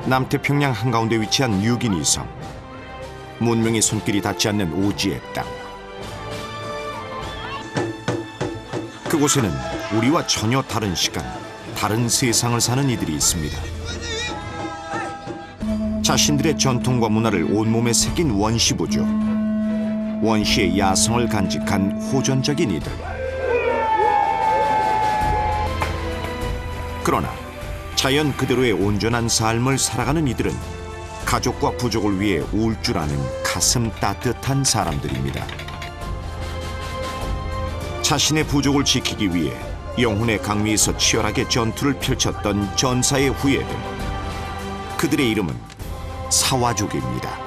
남태평양 한가운데 위치한 유기니섬. 문명의 손길이 닿지 않는 오지의 땅. 그곳에는 우리와 전혀 다른 시간, 다른 세상을 사는 이들이 있습니다. 자신들의 전통과 문화를 온몸에 새긴 원시부족. 원시의 야성을 간직한 호전적인 이들. 그러나 자연 그대로의 온전한 삶을 살아가는 이들은 가족과 부족을 위해 울 줄 아는 가슴 따뜻한 사람들입니다. 자신의 부족을 지키기 위해 영혼의 강미에서 치열하게 전투를 펼쳤던 전사의 후예들. 그들의 이름은 사와족입니다.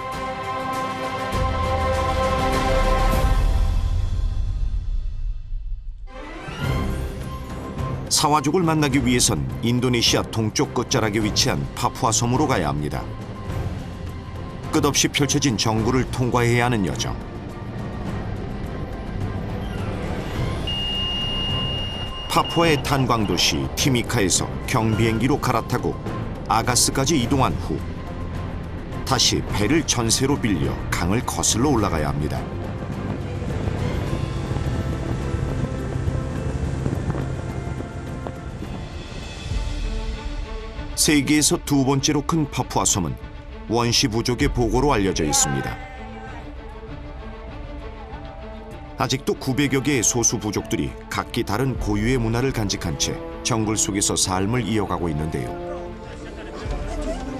사와족을 만나기 위해선 인도네시아 동쪽 끝자락에 위치한 파푸아 섬으로 가야 합니다. 끝없이 펼쳐진 정글을 통과해야 하는 여정. 파푸아의 탄광도시 티미카에서 경비행기로 갈아타고 아가스까지 이동한 후 다시 배를 전세로 빌려 강을 거슬러 올라가야 합니다. 세계에서 두 번째로 큰 파푸아 섬은 원시 부족의 보고로 알려져 있습니다. 아직도 900여 개의 소수 부족들이 각기 다른 고유의 문화를 간직한 채 정글 속에서 삶을 이어가고 있는데요.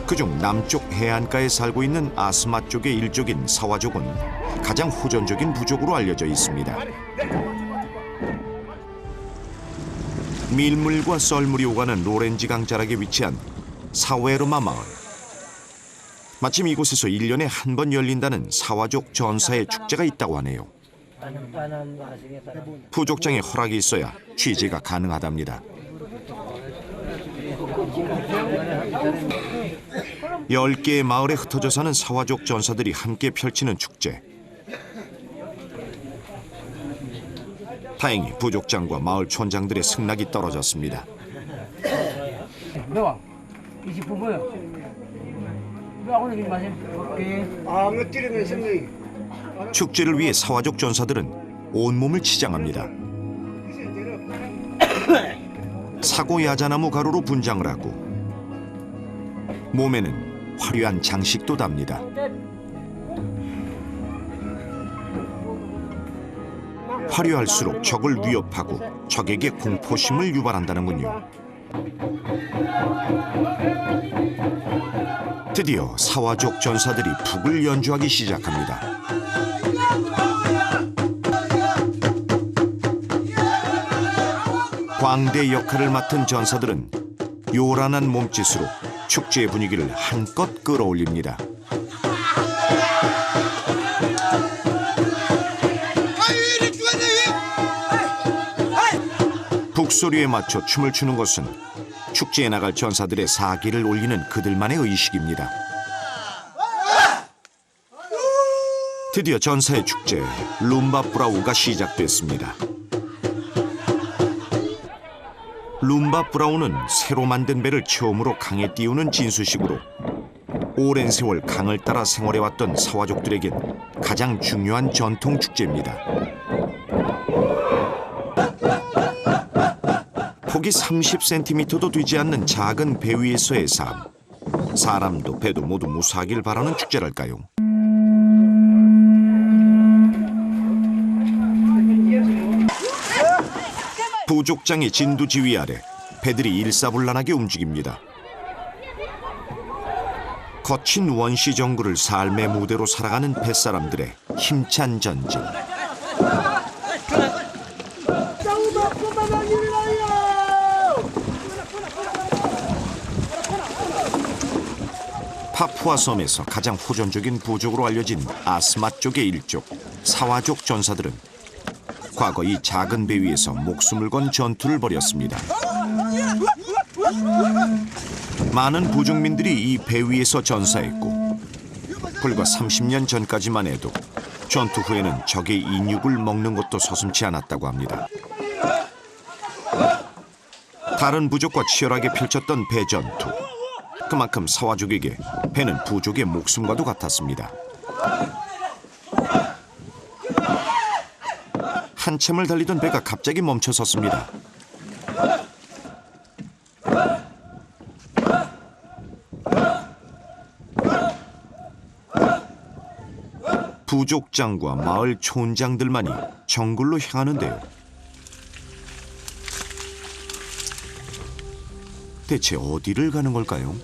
그중 남쪽 해안가에 살고 있는 아스마 쪽의 일족인 사와족은 가장 호전적인 부족으로 알려져 있습니다. 밀물과 썰물이 오가는 로렌지 강 자락에 위치한 사웨르마 마을. 마침 이곳에서 1년에 한 번 열린다는 사와족 전사의 축제가 있다고 하네요. 부족장의 허락이 있어야 취재가 가능하답니다. 10개의 마을에 흩어져 사는 사와족 전사들이 함께 펼치는 축제. 다행히 부족장과 마을 촌장들의 승낙이 떨어졌습니다. 축제를 위해 사와족 전사들은 온몸을 치장합니다. 사고 야자나무 가루로 분장을 하고 몸에는 화려한 장식도 답니다. 화려할수록 적을 위협하고 적에게 공포심을 유발한다는군요. 드디어 사와족 전사들이 북을 연주하기 시작합니다. 광대 역할을 맡은 전사들은 요란한 몸짓으로 축제의 분위기를 한껏 끌어올립니다. 북소리에 맞춰 춤을 추는 것은 축제에 나갈 전사들의 사기를 올리는 그들만의 의식입니다. 드디어 전사의 축제 룸바브라우가 시작됐습니다. 룸바브라우는 새로 만든 배를 처음으로 강에 띄우는 진수식으로 오랜 세월 강을 따라 생활해왔던 사와족들에겐 가장 중요한 전통 축제입니다. 폭이 30cm도 되지 않는 작은 배 위에서의 삶. 사람도 배도 모두 무사하길 바라는 축제랄까요. 부족장의 진두지휘 아래 배들이 일사불란하게 움직입니다. 거친 원시 정글을 삶의 무대로 살아가는 뱃사람들의 힘찬 전진. 파푸아 섬에서 가장 호전적인 부족으로 알려진 아스마 쪽의 일족, 사와족 전사들은 과거 이 작은 배 위에서 목숨을 건 전투를 벌였습니다. 많은 부족민들이 이 배 위에서 전사했고 불과 30년 전까지만 해도 전투 후에는 적의 인육을 먹는 것도 서슴지 않았다고 합니다. 다른 부족과 치열하게 펼쳤던 배 전투. 그만큼 사와족에게 배는 부족의 목숨과도 같았습니다. 한참을 달리던 배가 갑자기 멈춰섰습니다. 부족장과 마을 촌장들만이 정글로 향하는데요. 대체 어디를 가는 걸까요?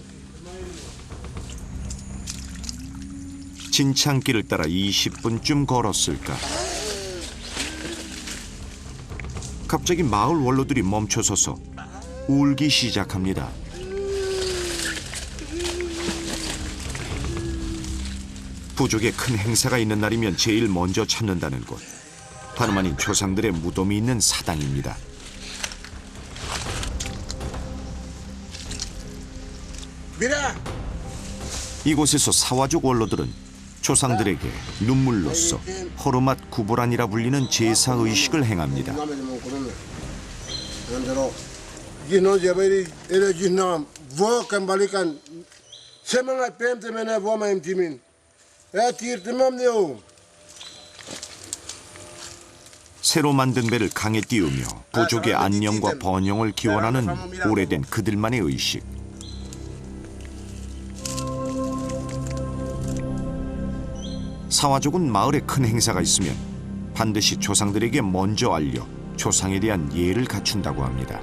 진창길을 따라 20분쯤 걸었을까. 갑자기 마을 원로들이 멈춰서서 울기 시작합니다. 부족의 큰 행사가 있는 날이면 제일 먼저 찾는다는 곳. 다름 아닌 조상들의 무덤이 있는 사당입니다. 이곳에서 사와족 원로들은 조상들에게 눈물로써 허르맛 구보란이라 불리는 제사 의식을 행합니다. 새로 만든 배를 강에 띄우며 부족의 안녕과 번영을 기원하는 오래된 그들만의 의식. 사와족은 마을에 큰 행사가 있으면 반드시 조상들에게 먼저 알려 조상에 대한 예를 갖춘다고 합니다.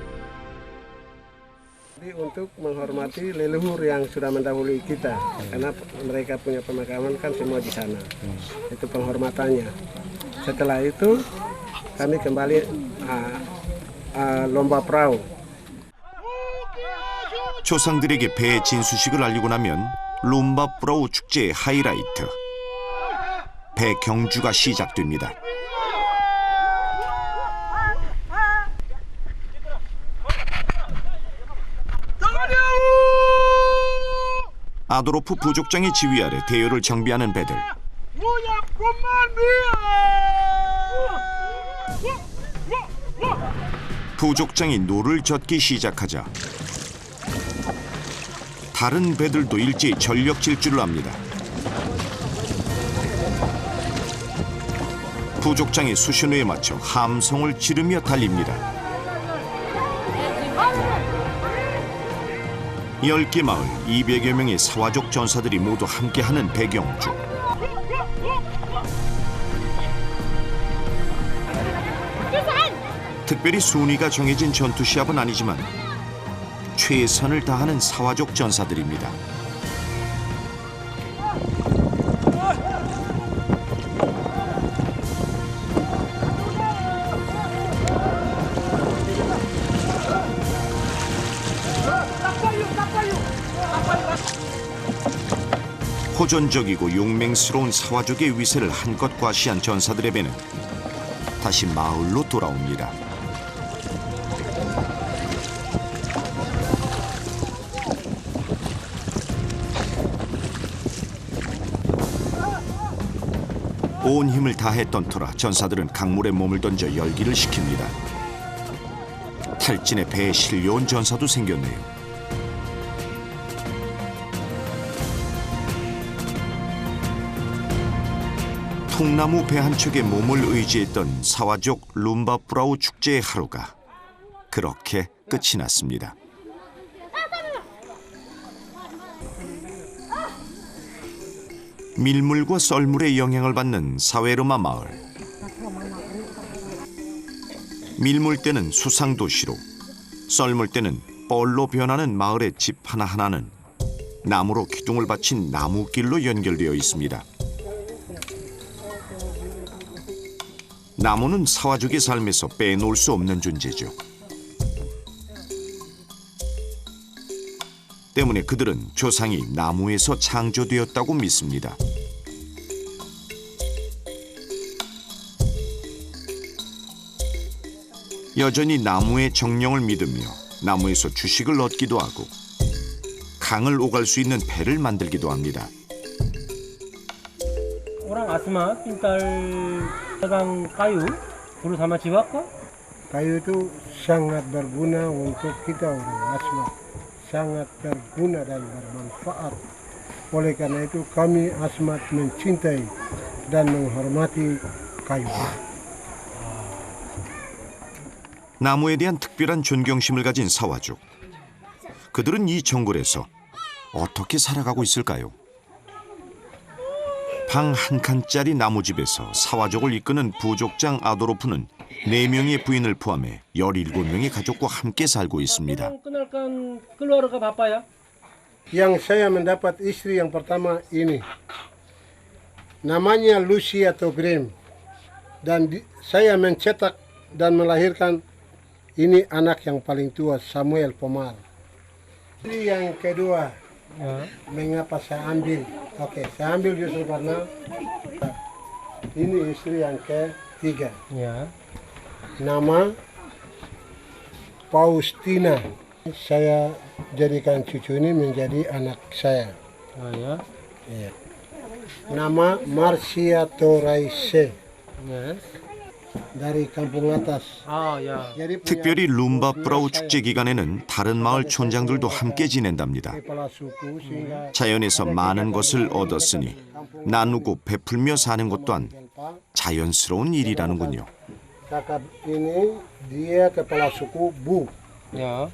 Untuk menghormati leluhur yang sudah mendahului kita, karena mereka punya pemakaman kan semua di sana. Itu penghormatannya. Setelah itu kami kembali lomba perahu. 조상들에게 배 진수식을 알리고 나면 롬바 프라우 축제의 하이라이트. 배 경주가 시작됩니다. 아도로프 부족장의 지휘 아래 대열을 정비하는 배들. 부족장이 노를 젓기 시작하자 다른 배들도 일제히 전력 질주를 합니다. 부족장이 수신호에 맞춰 함성을 지르며 달립니다. 10개 마을 200여 명의 사와족 전사들이 모두 함께하는 배경주. 특별히 순위가 정해진 전투 시합은 아니지만 최선을 다하는 사와족 전사들입니다. 호전적이고 용맹스러운 사와족의 위세를 한껏 과시한 전사들의 배는 다시 마을로 돌아옵니다. 온 힘을 다했던 터라 전사들은 강물에 몸을 던져 열기를 식힙니다. 탈진에 배에 실려온 전사도 생겼네요. 통나무 배 한 척에 몸을 의지했던 사와족 룸바프라우 축제의 하루가 그렇게 끝이 났습니다. 밀물과 썰물의 영향을 받는 사웨르마 마을. 밀물 때는 수상도시로, 썰물 때는 뻘로 변하는 마을의 집 하나하나는 나무로 기둥을 받친 나무길로 연결되어 있습니다. 나무는 사와족의 삶에서 빼놓을 수 없는 존재죠. 때문에 그들은 조상이 나무에서 창조되었다고 믿습니다. 여전히 나무의 정령을 믿으며 나무에서 주식을 얻기도 하고 강을 오갈 수 있는 배를 만들기도 합니다. Orang Asma pintar pegang kayu, dulu sama Ciwaka. Kayu itu sangat berguna untuk kita orang Asma. sangat berguna dan bermanfaat. Oleh karena itu kami amat mencintai dan menghormati kayu. 나무에 대한 특별한 존경심을 가진 사와족. 그들은 이 정글에서 어떻게 살아가고 있을까요? 방 한 칸짜리 나무집에서 사와족을 이끄는 부족장 아도로프는 4명의 부인을 포함해 17명의 가족과 함께 살고 있습니다. Kenalkan keluarga bapak ya. Yang saya mendapat istri yang pertama ini, namanya Lucia Togrim, dan saya mencetak dan melahirkan ini anak yang paling tua, Samuel Pomar. Istri yang kedua, mengapa saya ambil? Oke, saya ambil justru karena ini istri yang ketiga. Ya. Nama Faustina. Saya jadikan cucu ini menjadi anak saya. Oh ya. Iya. Nama Marcia Toraise Yes. dari kampung atas. 아, 야. Jadi punya 특별히 룸바프라우 축제 기간에는 다른 마을 촌장들도 함께 지낸답니다. kepala suku sehingga 자연에서 많은 것을 얻었으니 나누고 베풀며 사는 것 또한 자연스러운 일이라는군요. kakak ini dia kepala suku Bu. 야.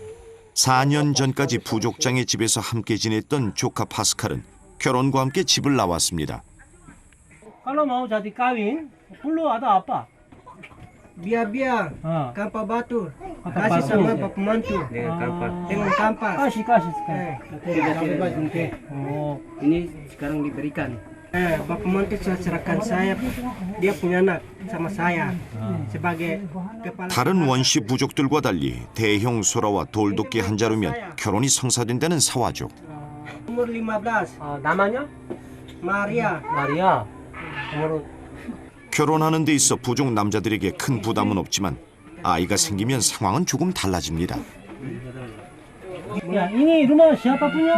4년 전까지 부족장의 집에서 함께 지냈던 조카 파스칼은 결혼과 함께 집을 나왔습니다. Kalau mau jadi kawin, perlu ada apa? Biar-biar Ah. kampak batu Kampak kasih batu. sama bapak pembantu dengan kampak. Kasih sekarang. Oke. Oh. Ini sekarang diberikan. Bapak pembantu sudah serahkan saya, dia punya anak sama saya sebagai kepala. 다른 원시 부족들과 달리 대형 소라와 돌도끼 한 자루면 결혼이 성사된다는 사와족. Umur 15, 아, 남아냐? Maria. 말이야. umur 결혼하는 데 있어 부족 남자들에게 큰 부담은 없지만 아이가 생기면 상황은 조금 달라집니다. Ya, ini rumah siapa punya?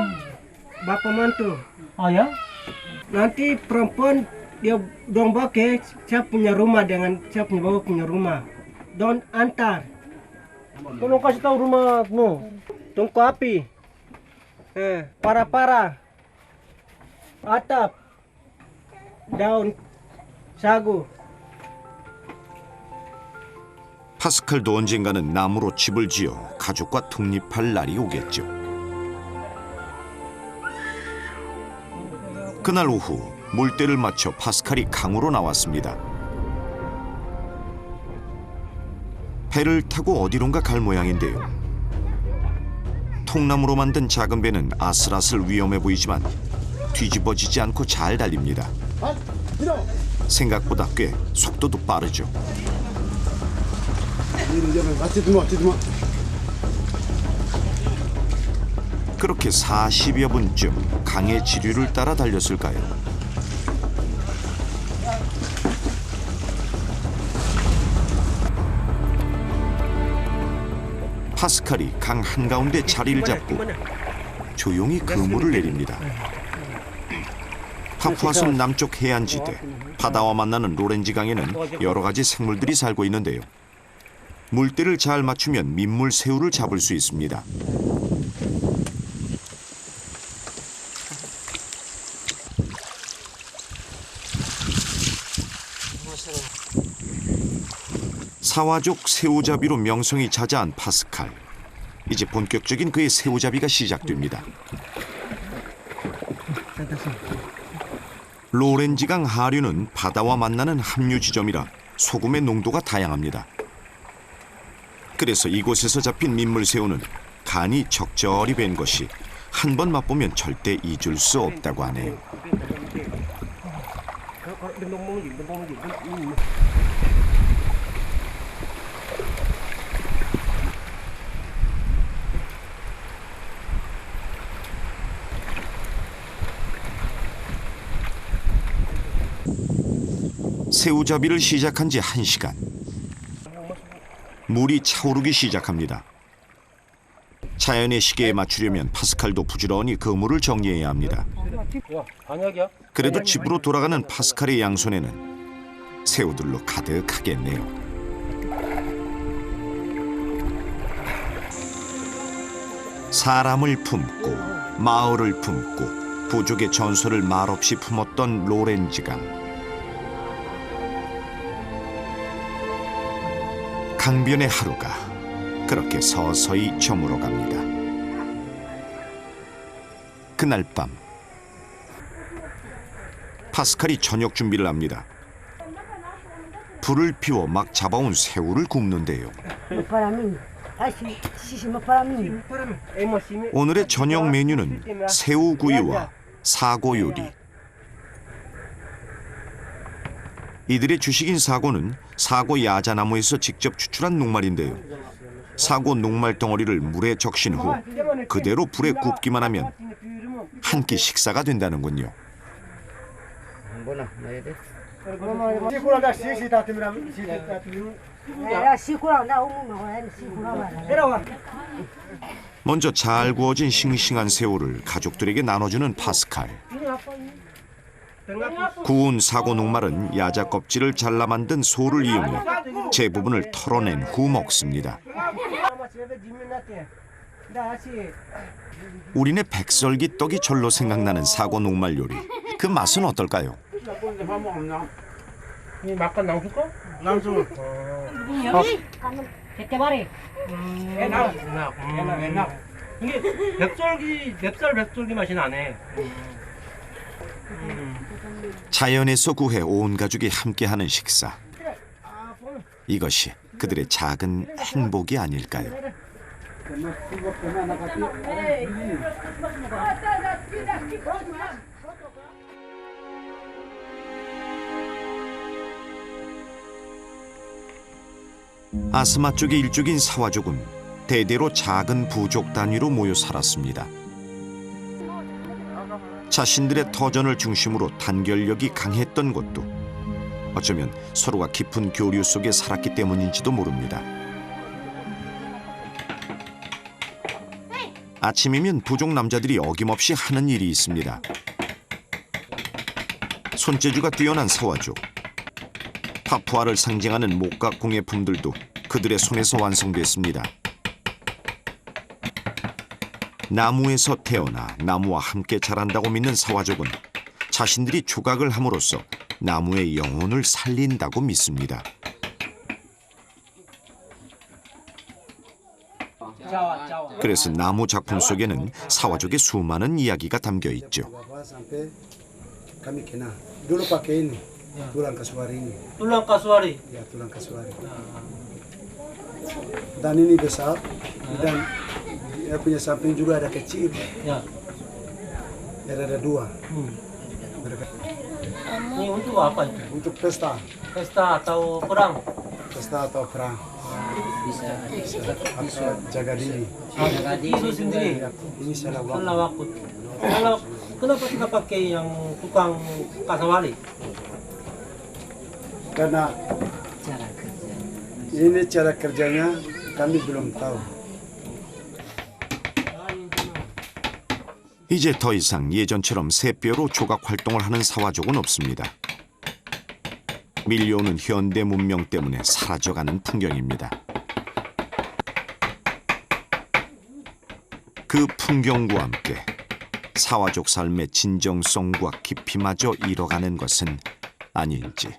Bapak pembantu. Ah ya? Nanti perempuan dia dong bake, saya punya rumah dengan saya punya bapak punya rumah. Don antar, Tolong kasih tahu rumahmu. tungku api, para-para, atap, daun sagu. 파스칼도 언젠가는 나무로 집을 지어 가족과 독립할 날이 오겠죠. 그날 오후 물때를 맞춰 파스칼이 강으로 나왔습니다. 배를 타고 어디론가 갈 모양인데요. 통나무로 만든 작은 배는 아슬아슬 위험해 보이지만 뒤집어지지 않고 잘 달립니다. 생각보다 꽤 속도도 빠르죠. 그렇게 40여 분쯤 강의 지류를 따라 달렸을까요? 파스칼이 강 한가운데 자리를 잡고 조용히 그물을 내립니다. 파푸아섬 남쪽 해안지대, 바다와 만나는 로렌지 강에는 여러 가지 생물들이 살고 있는데요. 물때를 잘 맞추면 민물 새우를 잡을 수 있습니다. 사와족 새우잡이로 명성이 자자한 파스칼. 이제 본격적인 그의 새우잡이가 시작됩니다. 로렌지강 하류는 바다와 만나는 합류 지점이라 소금의 농도가 다양합니다. 그래서 이곳에서 잡힌 민물새우는 간이 적절히 밴 것이 한 번 맛보면 절대 잊을 수 없다고 하네요. 새우잡이를 시작한 지 1시간. 물이 차오르기 시작합니다. 자연의 시계에 맞추려면 파스칼도 부지런히 그물을 정리해야 합니다. 야, 반약이야? 그래도 집으로 돌아가는 파스칼의 양손에는 새우들로 가득하겠네요. 사람을 품고 마을을 품고 부족의 전설을 말없이 품었던 로렌즈강. 강변의 하루가 그렇게 서서히 저물어갑니다. 그날 밤 파스칼이 저녁 준비를 합니다. 불을 피워 막 잡아온 새우를 굽는데요. Para mim. Ai, xixi, para mim. 오늘의 저녁 메뉴는 새우구이와 사고 요리. 이들의 주식인 사고는 사고 야자나무에서 직접 추출한 녹말인데요. 사고 녹말 덩어리를 물에 적신 후 그대로 불에 굽기만 하면 한 끼 식사가 된다는군요. Era 5 na uma, era 5 먼저 잘 구워진 싱싱한 새우를 가족들에게 나눠주는 파스칼. 구운 사고 녹말은 야자 껍질을 잘라 만든 소를 이용해 대부분을 털어낸 후 먹습니다. 우리네 백설기 떡이 절로 생각나는 사고 녹말 요리. 그 맛은 어떨까요? 이 막간 낭수거? Langsung. Ketebari. 이게 백설기 맛이 나네. 자연에서 구해 온 가족이 함께하는 식사. 이것이 그들의 작은 행복이 아닐까요? 아스마 쪽의 일족인 사와족은 대대로 작은 부족 단위로 모여 살았습니다. 자신들의 터전을 중심으로 단결력이 강했던 것도 어쩌면 서로가 깊은 교류 속에 살았기 때문인지도 모릅니다. 아침이면 부족 남자들이 어김없이 하는 일이 있습니다. 손재주가 뛰어난 사와족. 파푸아를 상징하는 목각 공예품들도 그들의 손에서 완성됐습니다. 나무에서 태어나 나무와 함께 자란다고 믿는 사와족은 자신들이 조각을 함으로써 나무의 영혼을 살린다고 믿습니다. 그래서 나무 작품 속에는 사와족의 수많은 이야기가 담겨 있죠. Kami kena. Dulu pakai ini, tulang kasuari ini. 뚫랑 까수아리. Ya, tulang kasuari. Dan ini besar, dan dia punya samping juga ada kecil. 야, Ada dua. ini untuk apa itu? Untuk pesta, Pesta atau perang? pesta atau perang. Atau jaga diri. Itu sendiri. Ya, ini salah waktu. Salah waktu. Kenapa kita pakai yang tukang kasawali? Karena ini cara kerjanya kami belum tahu. 이제 더 이상 예전처럼 새뼈로 조각 활동을 하는 사와족은 없습니다. 밀려오는 현대 문명 때문에 사라져가는 풍경입니다. 그 풍경과 함께 사와족 삶의 진정성과 깊이마저 잃어가는 것은 아닐지.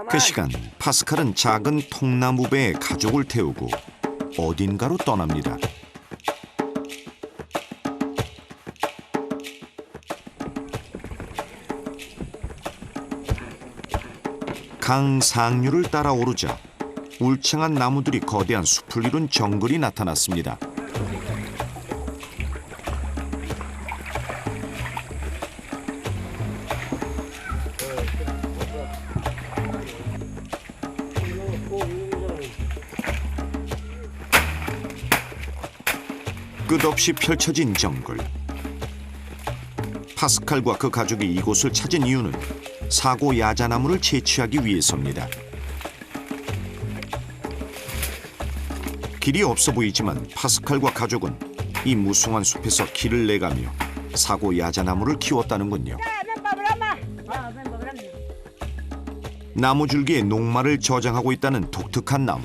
그 시간 파스칼은 작은 통나무 배에 가족을 태우고 어딘가로 떠납니다. 강 상류를 따라 오르자 울창한 나무들이 거대한 숲을 이룬 정글이 나타났습니다. 끝없이 펼쳐진 정글. 파스칼과 그 가족이 이곳을 찾은 이유는 사고 야자나무를 채취하기 위해서입니다. 길이 없어 보이지만 파스칼과 가족은 이 무성한 숲에서 길을 내가며 사고 야자나무를 키웠다는군요. 나무 줄기에 녹말을 저장하고 있다는 독특한 나무.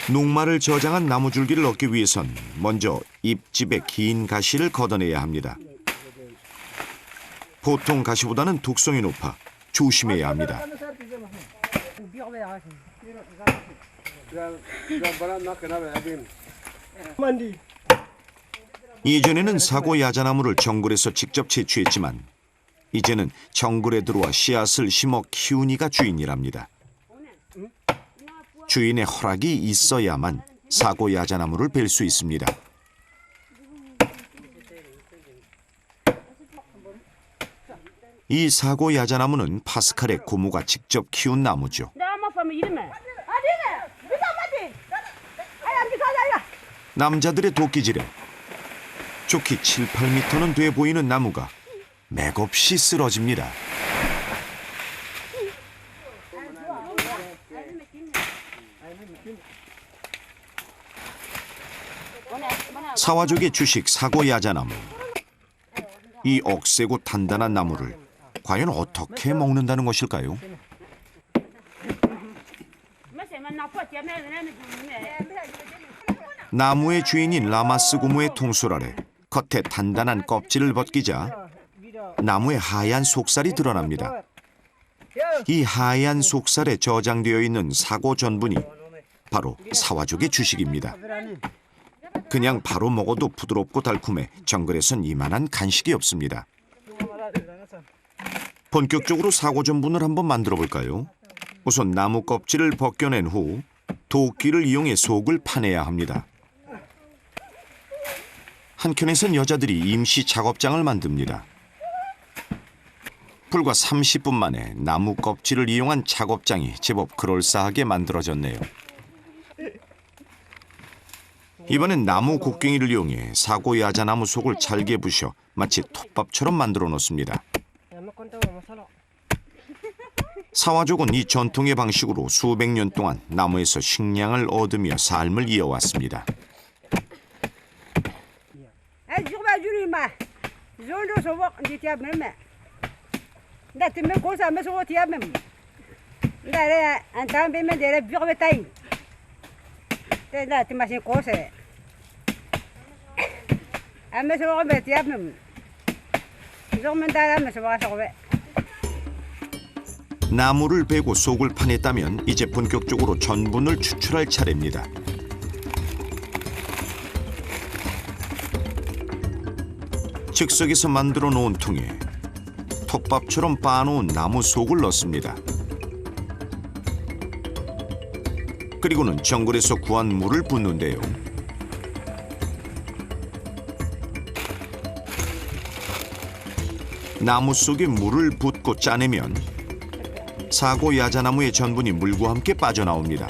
녹말을 저장한 나무 줄기를 얻기 위해선 먼저 잎집의 긴 가시를 걷어내야 합니다. 보통 가시보다는 독성이 높아 조심해야 합니다. 예전에는 사고 야자나무를 정글에서 직접 채취했지만 이제는 정글에 들어와 씨앗을 심어 키우니가 주인이랍니다. 주인의 허락이 있어야만 사고 야자나무를 벨 수 있습니다. 이 사고 야자나무는 파스칼의 고모가 직접 키운 나무죠. 남자들의 도끼질에 좋기 7, 8m는 돼 보이는 나무가 맥없이 쓰러집니다. 사와족의 주식 사고 야자나무. 이 억세고 단단한 나무를 과연 어떻게 먹는다는 것일까요? 나무의 주인인 라마스 고모의 통솔 아래 겉에 단단한 껍질을 벗기자 나무의 하얀 속살이 드러납니다. 이 하얀 속살에 저장되어 있는 사고 전분이 바로 사와족의 주식입니다. 그냥 바로 먹어도 부드럽고 달콤해 정글에선 이만한 간식이 없습니다. 본격적으로 사고 전분을 한번 만들어 볼까요? 우선 나무 껍질을 벗겨낸 후 도끼를 이용해 속을 파내야 합니다. 한켠에선 여자들이 임시 작업장을 만듭니다. 불과 30분 만에 나무 껍질을 이용한 작업장이 제법 그럴싸하게 만들어졌네요. 이번엔 나무 곡괭이를 이용해 사고 야자나무 속을 잘게 부셔 마치 톱밥처럼 만들어 놓습니다. 사와족은 이 전통의 방식으로 수백 년 동안 나무에서 식량을 얻으며 삶을 이어왔습니다. 나무를 베고 속을 파냈다면 이제 본격적으로 전분을 추출할 차례입니다. 즉석에서 만들어 놓은 통에 톱밥처럼 빻아놓은 나무 속을 넣습니다. 그리고는 정글에서 구한 물을 붓는데요. 나무 속에 물을 붓고 짜내면 사고 야자나무의 전분이 물과 함께 빠져나옵니다.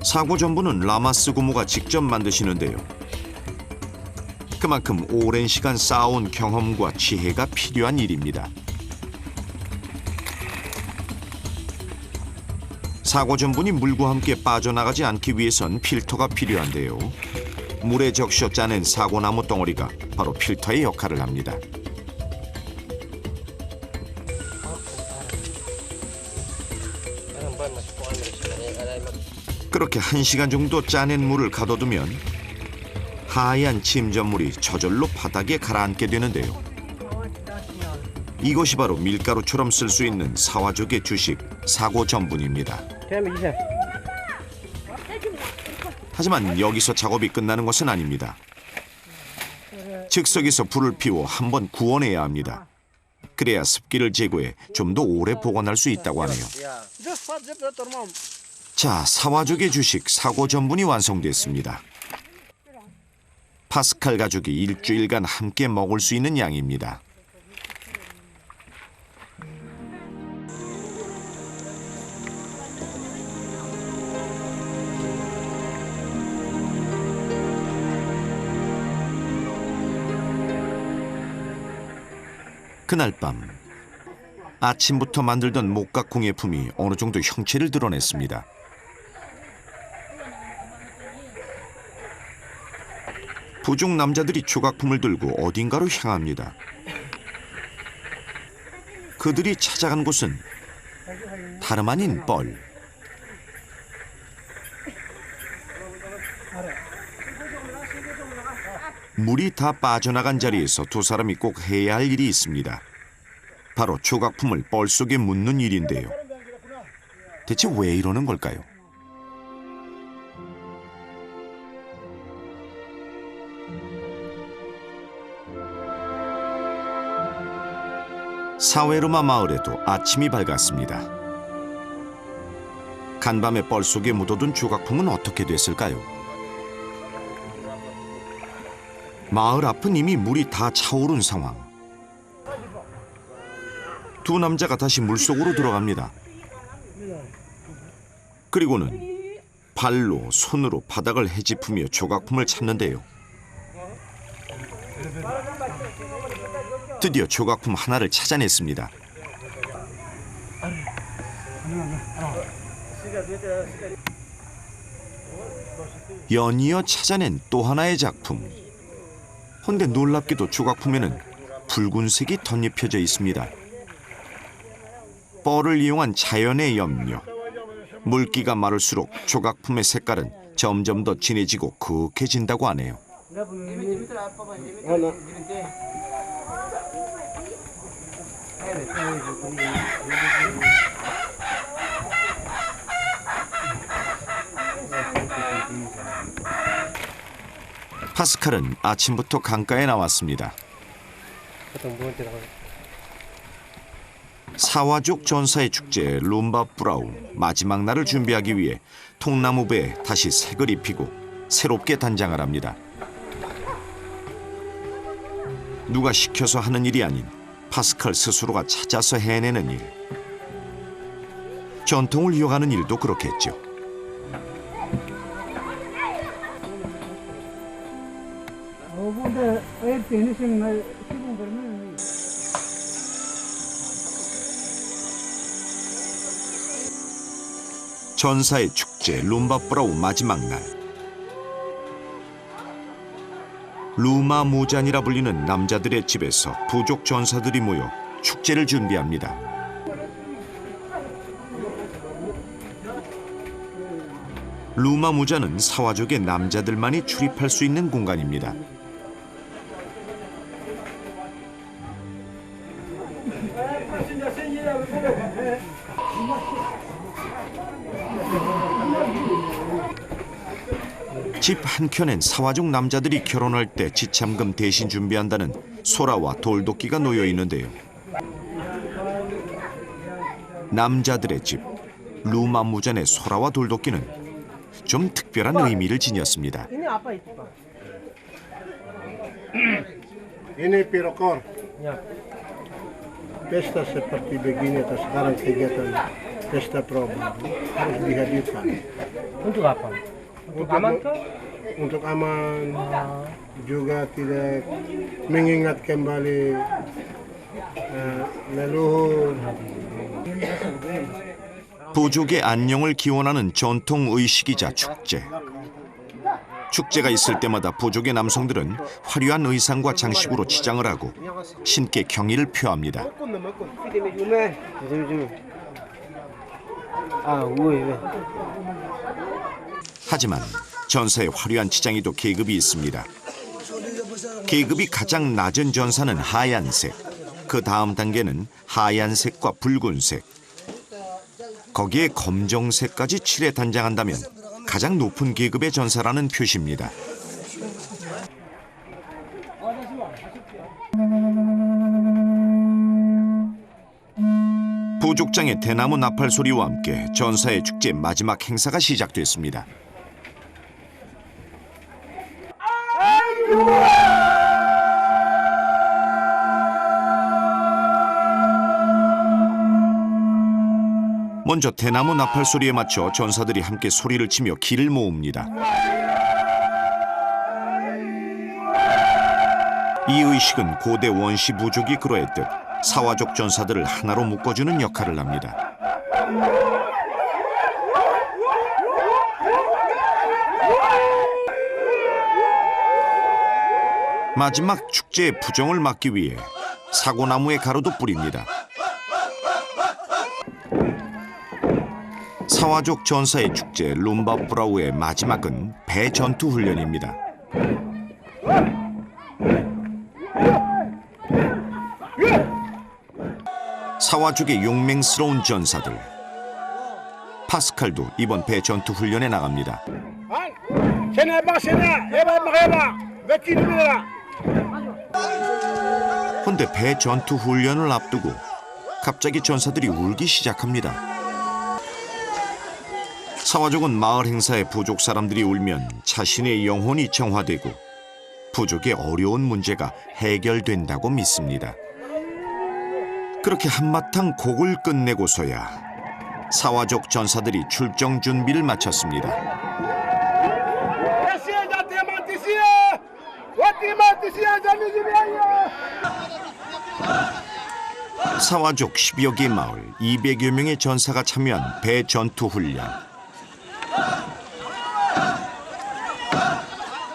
사고 전분은 라마스 고모가 직접 만드시는데요. 그만큼 오랜 시간 쌓아온 경험과 지혜가 필요한 일입니다. 사고 전분이 물과 함께 빠져나가지 않기 위해선 필터가 필요한데요. 물에 적셔 짜낸 사고나무 덩어리가 바로 필터의 역할을 합니다. 그렇게 1시간 정도 짜낸 물을 가둬두면 하얀 침전물이 저절로 바닥에 가라앉게 되는데요. 이것이 바로 밀가루처럼 쓸 수 있는 사와족의 주식 사고 전분입니다. 하지만 여기서 작업이 끝나는 것은 아닙니다. 즉석에서 불을 피워 한번 구워내야 합니다. 그래야 습기를 제거해 좀 더 오래 보관할 수 있다고 하네요. 자, 사와족의 주식 사고 전분이 완성됐습니다. 파스칼 가족이 일주일간 함께 먹을 수 있는 양입니다. 그날 밤 아침부터 만들던 목각콩의 품이 어느 정도 형체를 드러냈습니다. 부족 남자들이 조각품을 들고 어딘가로 향합니다. 그들이 찾아간 곳은 다름 아닌 뻘. 물이 다 빠져나간 자리에서 두 사람이 꼭 해야 할 일이 있습니다. 바로 조각품을 뻘 속에 묻는 일인데요. 대체 왜 이러는 걸까요? 사웨르마 마을에도 아침이 밝았습니다. 간밤에 뻘 속에 묻어둔 조각품은 어떻게 됐을까요? 마을 앞은 이미 물이 다 차오른 상황. 두 남자가 다시 물속으로 들어갑니다. 그리고는 발로 손으로 바닥을 헤집으며 조각품을 찾는데요. 드디어 조각품 하나를 찾아냈습니다. 연이어 찾아낸 또 하나의 작품. 헌데 놀랍게도 조각품에는 붉은색이 덧입혀져 있습니다. 뻘을 이용한 자연의 염료. 물기가 마를수록 조각품의 색깔은 점점 더 진해지고 그윽해진다고 하네요. 파스칼은 아침부터 강가에 나왔습니다. 사와족 전사의 축제 룸바뿌라우 마지막 날을 준비하기 위해 통나무배에 다시 색을 입히고 새롭게 단장을 합니다. 누가 시켜서 하는 일이 아닌 파스칼 스스로가 찾아서 해내는 일. 전통을 이어가는 일도 그렇겠죠. 전사의 축제 룸바뿌라우 마지막 날. 루마무잔이라 불리는 남자들의 집에서 부족 전사들이 모여 축제를 준비합니다. 루마무잔은 사와족의 남자들만이 출입할 수 있는 공간입니다. 집 한켠엔 사와족 남자들이 결혼할 때 지참금 대신 준비한다는 소라와 돌도끼가 놓여 있는데요. 남자들의 집 루마무잔의 소라와 돌도끼는 좀 특별한 의미를 지녔습니다. Ini pirokor. Pesta seperti begini atau sekarang kegiatan pesta proba harus dihadirkan. Untuk apa? Untuk aman kah? Untuk aman, juga tidak mengingat kembali leluhur. 부족의 안녕을 기원하는 전통 의식이자 축제. 축제가 있을 때마다 부족의 남성들은 화려한 의상과 장식으로 치장을 하고 신께 경의를 표합니다. 하지만 전사의 화려한 치장에도 계급이 있습니다. 계급이 가장 낮은 전사는 하얀색, 그 다음 단계는 하얀색과 붉은색, 거기에 검정색까지 칠해 단장한다면 가장 높은 계급의 전사라는 표시입니다. 부족장의 대나무 나팔 소리와 함께 전사의 축제 마지막 행사가 시작됐습니다. 먼저 대나무 나팔 소리에 맞춰 전사들이 함께 소리를 치며 기를 모읍니다. 이 의식은 고대 원시 부족이 그러했듯 사와족 전사들을 하나로 묶어주는 역할을 합니다. 마지막 축제의 부정을 막기 위해 사고나무의 가루도 뿌립니다. 사와족 전사의 축제 룸바브라우의 마지막은 배 전투 훈련입니다. 사와족의 용맹스러운 전사들. 파스칼도 이번 배 전투 훈련에 나갑니다. 그런데 배 전투 훈련을 앞두고 갑자기 전사들이 울기 시작합니다. 사와족은 마을 행사에 부족 사람들이 울면 자신의 영혼이 정화되고 부족의 어려운 문제가 해결된다고 믿습니다. 그렇게 한바탕 곡을 끝내고서야 사와족 전사들이 출정 준비를 마쳤습니다. 사와족 10여 개 마을 200여 명의 전사가 참여한 배 전투 훈련.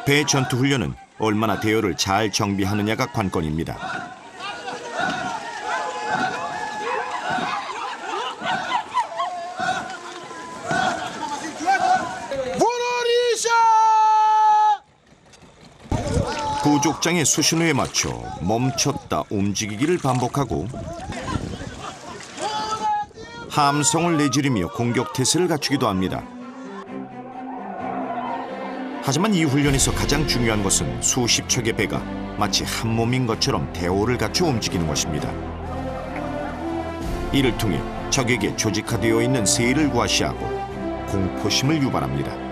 배 전투 훈련은 얼마나 대열을 잘 정비하느냐가 관건입니다. 부족장의 수신호에 맞춰 멈췄다 움직이기를 반복하고 함성을 내지르며 공격 태세를 갖추기도 합니다. 하지만 이 훈련에서 가장 중요한 것은 수십 척의 배가 마치 한 몸인 것처럼 대오를 갖춰 움직이는 것입니다. 이를 통해 적에게 조직화되어 있는 세일을 과시하고 공포심을 유발합니다.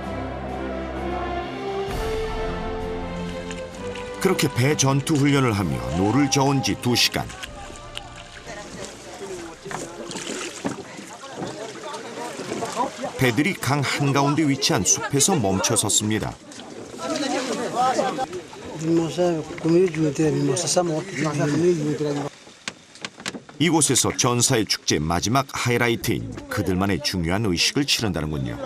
그렇게 배 전투 훈련을 하며 노를 저은 지 2시간. 배들이 강 한가운데 위치한 숲에서 멈춰 섰습니다. 이곳에서 전사의 축제 마지막 하이라이트인 그들만의 중요한 의식을 치른다는군요.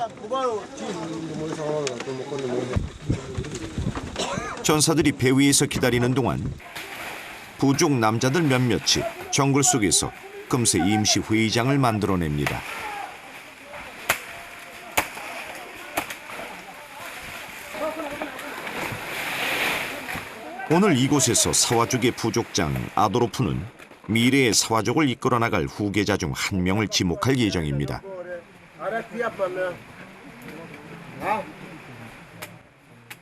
전사들이 배 위에서 기다리는 동안 부족 남자들 몇몇이 정글 속에서 금세 임시 회의장을 만들어냅니다. 오늘 이곳에서 사와족의 부족장 아도로프는 미래의 사와족을 이끌어 나갈 후계자 중 한 명을 지목할 예정입니다.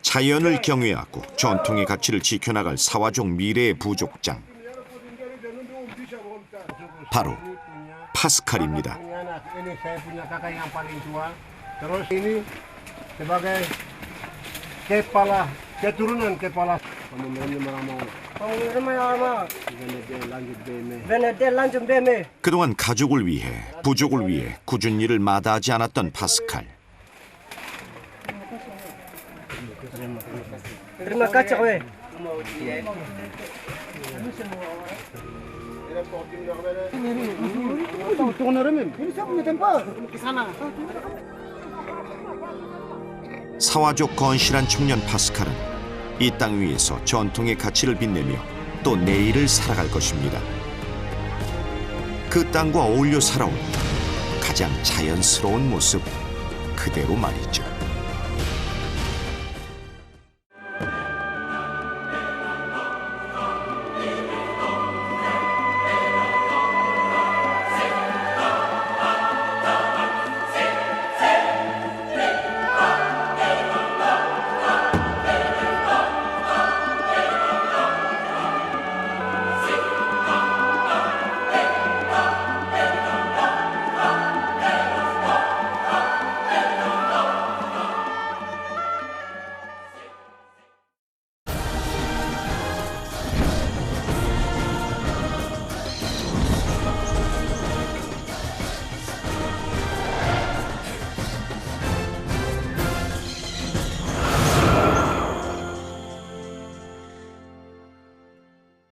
자연을 경외하고 전통의 가치를 지켜나갈 사와족 미래의 부족장. 바로 파스칼입니다. 그동안 가족을 위해, 부족을 위해 꾸준히 일을 마다하지 않았던 파스칼. 사와족 건실한 청년 파스칼은 이 땅 위에서 전통의 가치를 빛내며 또 내일을 살아갈 것입니다. 그 땅과 어울려 살아온 가장 자연스러운 모습 그대로 말이죠.